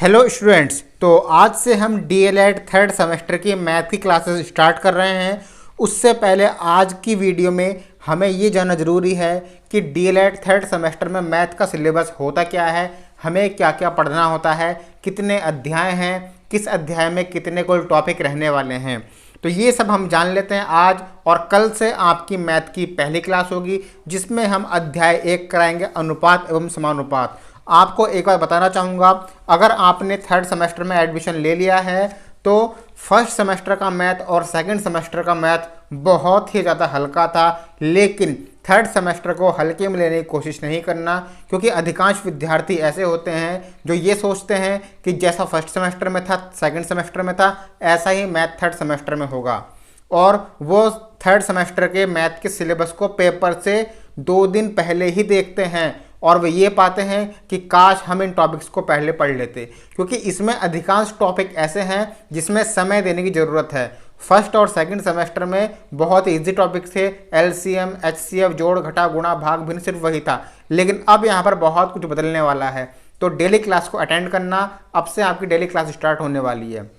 Hello students, तो आज से हम डीएलएड थर्ड सेमेस्टर की मैथ की क्लासेस स्टार्ट कर रहे हैं। उससे पहले आज की वीडियो में हमें ये जानना ज़रूरी है कि डीएलएड थर्ड सेमेस्टर में मैथ का सिलेबस होता क्या है, हमें क्या क्या पढ़ना होता है, कितने अध्याय हैं, किस अध्याय में कितने कुल टॉपिक रहने वाले हैं। तो ये सब हम जान लेते हैं आज। और कल से आपकी मैथ की पहली क्लास होगी जिसमें हम अध्याय 1 कराएंगे, अनुपात एवं समानुपात। आपको एक बार बताना चाहूँगा, अगर आपने थर्ड सेमेस्टर में एडमिशन ले लिया है तो फर्स्ट सेमेस्टर का मैथ और सेकंड सेमेस्टर का मैथ बहुत ही ज़्यादा हल्का था, लेकिन थर्ड सेमेस्टर को हल्के में लेने की कोशिश नहीं करना, क्योंकि अधिकांश विद्यार्थी ऐसे होते हैं जो ये सोचते हैं कि जैसा फर्स्ट सेमेस्टर में था सेकंड सेमेस्टर में था ऐसा ही मैथ थर्ड सेमेस्टर में होगा, और वो थर्ड सेमेस्टर के मैथ के सिलेबस को पेपर से 2 दिन पहले ही देखते हैं और वे ये पाते हैं कि काश हम इन टॉपिक्स को पहले पढ़ लेते, क्योंकि इसमें अधिकांश टॉपिक ऐसे हैं जिसमें समय देने की ज़रूरत है। फर्स्ट और सेकंड सेमेस्टर में बहुत इजी टॉपिक थे, एलसीएम, एचसीएफ, जोड़ घटा गुणा भाग भिन्न, सिर्फ वही था। लेकिन अब यहाँ पर बहुत कुछ बदलने वाला है, तो डेली क्लास को अटेंड करना। अब से आपकी डेली क्लास स्टार्ट होने वाली है।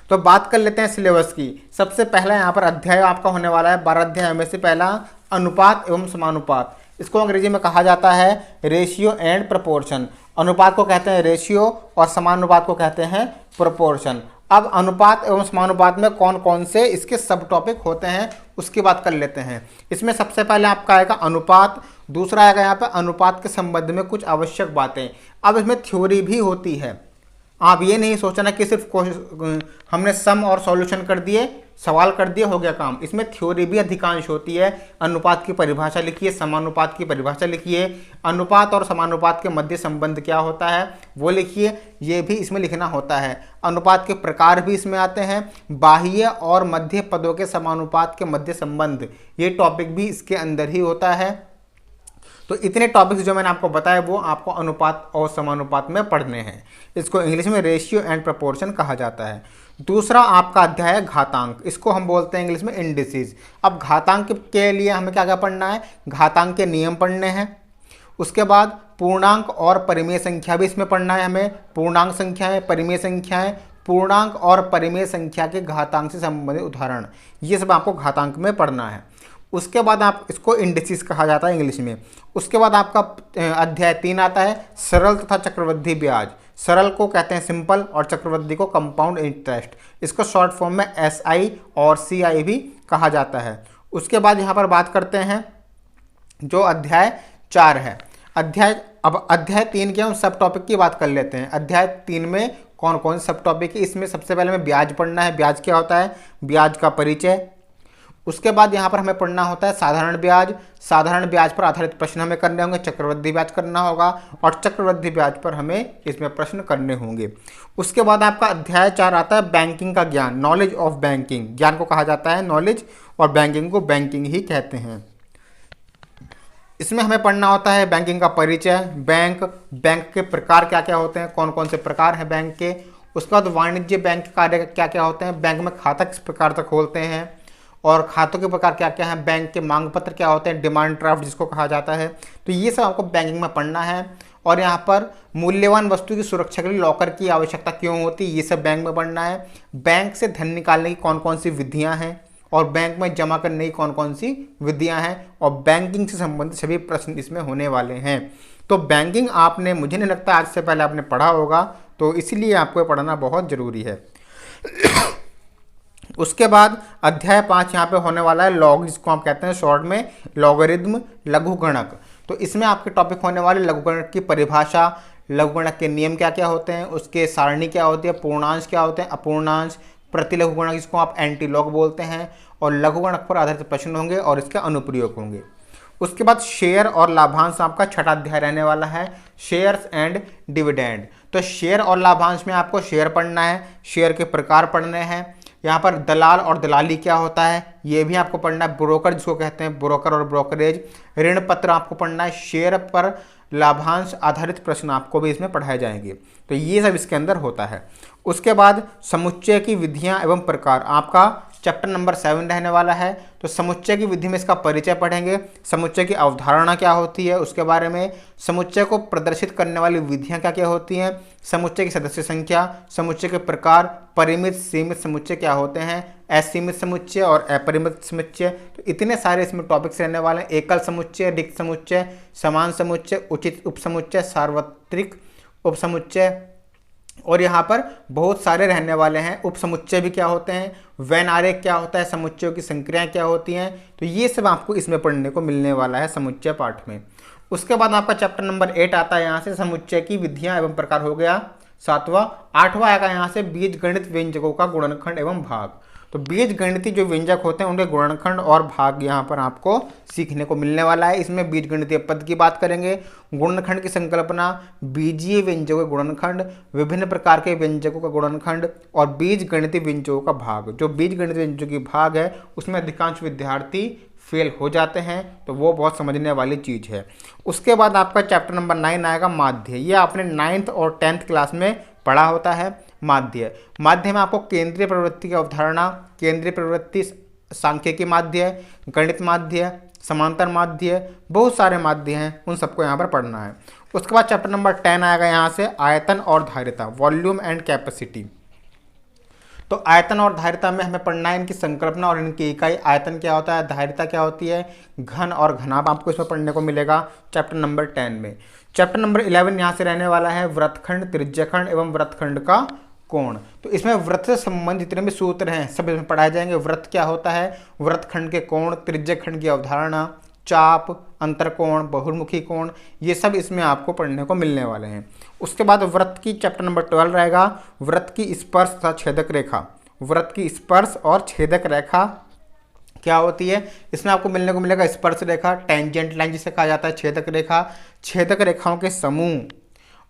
तो बात कर लेते हैं सिलेबस की। सबसे पहला यहाँ पर अध्याय आपका होने वाला है 12 अध्याय में से पहला अनुपात एवं समानुपात। इसको अंग्रेजी में कहा जाता है रेशियो एंड प्रोपोर्शन। अनुपात को कहते हैं रेशियो और समानुपात को कहते हैं प्रोपोर्शन। अब अनुपात एवं समानुपात में कौन कौन से इसके सब टॉपिक होते हैं उसकी बात कर लेते हैं। इसमें सबसे पहले आपका आएगा अनुपात, दूसरा आएगा यहाँ पे अनुपात के संबंध में कुछ आवश्यक बातें। अब इसमें थ्योरी भी होती है, आप ये नहीं सोचना कि सिर्फ हमने सम और सॉल्यूशन कर दिए, सवाल कर दिए, हो गया काम। इसमें थ्योरी भी अधिकांश होती है। अनुपात की परिभाषा लिखिए, समानुपात की परिभाषा लिखिए, अनुपात और समानुपात के मध्य संबंध क्या होता है वो लिखिए, ये भी इसमें लिखना होता है। अनुपात के प्रकार भी इसमें आते हैं, बाह्य और मध्य पदों के समानुपात के मध्य संबंध, ये टॉपिक भी इसके अंदर ही होता है। तो इतने टॉपिक्स जो मैंने आपको बताया वो आपको अनुपात और समानुपात में पढ़ने हैं। इसको इंग्लिश में रेशियो एंड प्रोपोर्शन कहा जाता है। दूसरा आपका अध्याय है घातांक, इसको हम बोलते हैं इंग्लिश में इंडिसेस। अब घातांक के लिए हमें क्या क्या पढ़ना है, घातांक के नियम पढ़ने हैं। उसके बाद पूर्णांक और परिमेय संख्या भी इसमें पढ़ना है हमें। पूर्णांक संख्याएं, परिमेय संख्याएं, पूर्णांक और परिमेय संख्या के घातांक से संबंधित उदाहरण, ये सब आपको घातांक में पढ़ना है। उसके बाद आप इसको इंडिसेस कहा जाता है इंग्लिश में। उसके बाद आपका अध्याय 3 आता है सरल तथा चक्रवृद्धि ब्याज। सरल को कहते हैं सिंपल और चक्रवृद्धि को कंपाउंड इंटरेस्ट। इसको शॉर्ट फॉर्म में एसआई और सीआई भी कहा जाता है। उसके बाद यहाँ पर बात करते हैं जो अध्याय 4 है। अब अध्याय 3 के हम सब टॉपिक की बात कर लेते हैं। अध्याय 3 में कौन कौन से सब टॉपिक है, इसमें सबसे पहले हमें ब्याज पढ़ना है। ब्याज क्या होता है, ब्याज का परिचय। उसके बाद यहाँ पर हमें पढ़ना होता है साधारण ब्याज। साधारण ब्याज पर आधारित प्रश्न हमें करने होंगे। चक्रवृद्धि ब्याज करना होगा और चक्रवृद्धि ब्याज पर हमें इसमें प्रश्न करने होंगे। उसके बाद आपका अध्याय 4 आता है बैंकिंग का ज्ञान, नॉलेज ऑफ बैंकिंग। ज्ञान को कहा जाता है नॉलेज और बैंकिंग को बैंकिंग ही कहते हैं। इसमें हमें पढ़ना होता है बैंकिंग का परिचय, बैंक के प्रकार क्या क्या होते हैं, कौन कौन से प्रकार हैं बैंक के। उसके बाद वाणिज्य बैंक के कार्य क्या क्या होते हैं, बैंक में खाता किस प्रकार से खोलते हैं और खातों के प्रकार क्या क्या हैं, बैंक के मांग पत्र क्या होते हैं, डिमांड ड्राफ्ट जिसको कहा जाता है। तो ये सब आपको बैंकिंग में पढ़ना है। और यहाँ पर मूल्यवान वस्तु की सुरक्षा के लिए लॉकर की आवश्यकता क्यों होती है, ये सब बैंक में पढ़ना है। बैंक से धन निकालने की कौन कौन सी विधियाँ हैं और बैंक में जमा करने की कौन कौन सी विधियाँ हैं, और बैंकिंग से संबंधित सभी प्रश्न इसमें होने वाले हैं। तो बैंकिंग आपने, मुझे नहीं लगता आज से पहले आपने पढ़ा होगा, तो इसीलिए आपको पढ़ना बहुत ज़रूरी है। उसके बाद अध्याय 5 यहाँ पे होने वाला है लॉग, जिसको आप कहते हैं शॉर्ट में लॉगरिथम, लघुगणक। तो इसमें आपके टॉपिक होने वाले लघुगणक की परिभाषा, लघुगणक के नियम क्या क्या होते हैं, उसके सारणी क्या होती है, पूर्णांश क्या होते हैं, अपूर्णांश, प्रतिलघुगणक जिसको आप एंटीलॉग बोलते हैं, और लघुगणक पर आधारित प्रश्न होंगे और इसके अनुप्रयोग होंगे। उसके बाद शेयर और लाभांश आपका छठा अध्याय रहने वाला है, शेयर्स एंड डिविडेंड। तो शेयर और लाभांश में आपको शेयर पढ़ना है, शेयर के प्रकार पढ़ने हैं। यहाँ पर दलाल और दलाली क्या होता है ये भी आपको पढ़ना है। ब्रोकर जिसको कहते हैं ब्रोकर और ब्रोकरेज, ऋण पत्र आपको पढ़ना है। शेयर पर लाभांश आधारित प्रश्न आपको भी इसमें पढ़ाए जाएंगे। तो ये सब इसके अंदर होता है। उसके बाद समुच्चय की विधियाँ एवं प्रकार आपका चैप्टर नंबर 7 रहने वाला है। तो समुच्चय की विधि में इसका परिचय पढ़ेंगे, समुच्चय की अवधारणा क्या होती है उसके बारे में, समुच्चय को प्रदर्शित करने वाली विधियां क्या क्या होती हैं, समुच्चय की सदस्य संख्या, समुच्चय के प्रकार, परिमित सीमित समुच्चय क्या होते हैं, असीमित समुच्चय और अपरिमित समुच्चय। तो इतने सारे इसमें टॉपिक्स रहने वाले हैं। एकल समुच्चय, रिक्त समुच्चय, समान समुच्चय, उचित उपसमुच्चय, सार्वत्रिक उपसमुच्चय, और यहाँ पर बहुत सारे रहने वाले हैं। उपसमुच्चय भी क्या होते हैं, वेन आरेख क्या होता है, समुच्चयों की संक्रियाएं क्या होती हैं। तो ये सब आपको इसमें पढ़ने को मिलने वाला है समुच्चय पाठ में। उसके बाद आपका चैप्टर नंबर 8 आता है, यहाँ से समुच्चय की विधियां एवं प्रकार हो गया 7वां। 8वां आएगा यहाँ से बीजगणित व्यंजकों का गुणनखंड एवं भाग। तो बीजगणितीय जो व्यंजक होते हैं उनके गुणनखंड और भाग यहाँ पर आपको सीखने को मिलने वाला है। इसमें बीजगणितीय पद की बात करेंगे, गुणनखंड की संकल्पना, बीजीय व्यंजकों के गुणनखंड, विभिन्न प्रकार के व्यंजकों का गुणनखंड और बीजगणितीय व्यंजकों का भाग। जो बीजगणितीय व्यंजकों की भाग है उसमें अधिकांश विद्यार्थी फेल हो जाते हैं, तो वो बहुत समझने वाली चीज़ है। उसके बाद आपका चैप्टर नंबर 9 आएगा माध्य। ये आपने 9th और 10th क्लास में पढ़ा होता है। माध्य में आपको केंद्रीय प्रवृत्ति की अवधारणा, केंद्रीय प्रवृत्ति, सांख्यिकी माध्य, गणित माध्य, समांतर माध्य, बहुत सारे माध्य हैं, उन सबको यहाँ पर पढ़ना है। उसके बाद चैप्टर नंबर 10 आएगा यहाँ से आयतन और धारिता, वॉल्यूम एंड कैपेसिटी। तो आयतन और धारिता में हमें पढ़ना है इनकी संकल्पना और इनकी इकाई। आयतन क्या होता है, धारिता क्या होती है, घन और घनाभ आपको इसमें पढ़ने को मिलेगा चैप्टर नंबर 10 में। चैप्टर नंबर 11 यहाँ से रहने वाला है वृत्तखंड, त्रिज्यखंड एवं वृत्तखंड का कोण। तो इसमें वृत्त से संबंधित जितने भी सूत्र हैं सब इसमें पढ़ाए जाएंगे। वृत्त क्या होता है, वृत्तखंड के कोण, त्रिज्यखंड की अवधारणा, चाप, अंतरकोण, बहुमुखी कोण, ये सब इसमें आपको पढ़ने को मिलने वाले हैं। उसके बाद वृत्त की चैप्टर नंबर 12 रहेगा वृत्त की स्पर्श तथा छेदक रेखा। वृत्त की स्पर्श और छेदक रेखा क्या होती है, इसमें आपको मिलने को मिलेगा स्पर्श रेखा, टेंजेंट लाइन जिसे कहा जाता है, छेदक रेखा, छेदक रेखाओं के समूह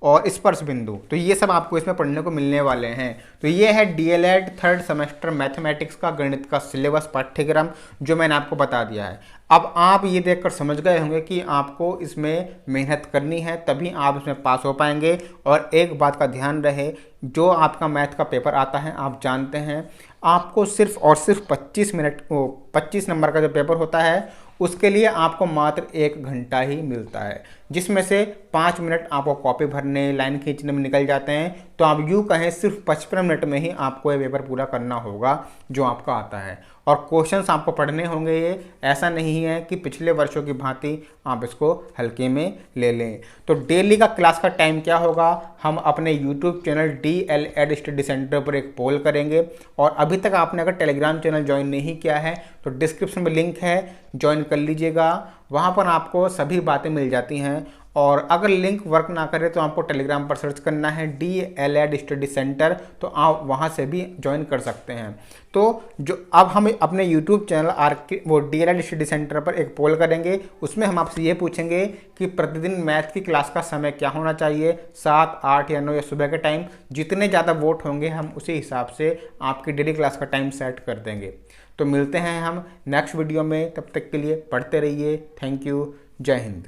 और स्पर्श बिंदु। तो ये सब आपको इसमें पढ़ने को मिलने वाले हैं। तो ये है डीएलएड 3rd सेमेस्टर मैथमेटिक्स का गणित का सिलेबस पाठ्यक्रम जो मैंने आपको बता दिया है। अब आप ये देखकर समझ गए होंगे कि आपको इसमें मेहनत करनी है, तभी आप इसमें पास हो पाएंगे। और एक बात का ध्यान रहे, जो आपका मैथ का पेपर आता है आप जानते हैं, आपको सिर्फ और सिर्फ 25 नंबर का जो पेपर होता है उसके लिए आपको मात्र 1 घंटा ही मिलता है, जिसमें से 5 मिनट आपको कॉपी भरने, लाइन खींचने में निकल जाते हैं। तो आप यूँ कहें सिर्फ 55 मिनट में ही आपको ये पेपर पूरा करना होगा जो आपका आता है। और क्वेश्चंस आपको पढ़ने होंगे, ये ऐसा नहीं है कि पिछले वर्षों की भांति आप इसको हल्के में ले लें। तो डेली का क्लास का टाइम क्या होगा, हम अपने YouTube channel DLED study centre पर एक पोल करेंगे। और अभी तक आपने अगर टेलीग्राम चैनल ज्वाइन नहीं किया है तो डिस्क्रिप्शन में लिंक है, ज्वाइन कर लीजिएगा। वहाँ पर आपको सभी बातें मिल जाती हैं। और अगर लिंक वर्क ना करे तो आपको टेलीग्राम पर सर्च करना है DLED स्टडी सेंटर, तो आप वहाँ से भी ज्वाइन कर सकते हैं। तो जो अब हम अपने यूट्यूब चैनल वो DLED स्टडी सेंटर पर एक पोल करेंगे, उसमें हम आपसे ये पूछेंगे कि प्रतिदिन मैथ की क्लास का समय क्या होना चाहिए, 7, 8 या 9 या सुबह के टाइम। जितने ज़्यादा वोट होंगे हम उसी हिसाब से आपकी डेली क्लास का टाइम सेट कर देंगे। तो मिलते हैं हम नेक्स्ट वीडियो में, तब तक के लिए पढ़ते रहिए। थैंक यू, जय हिंद।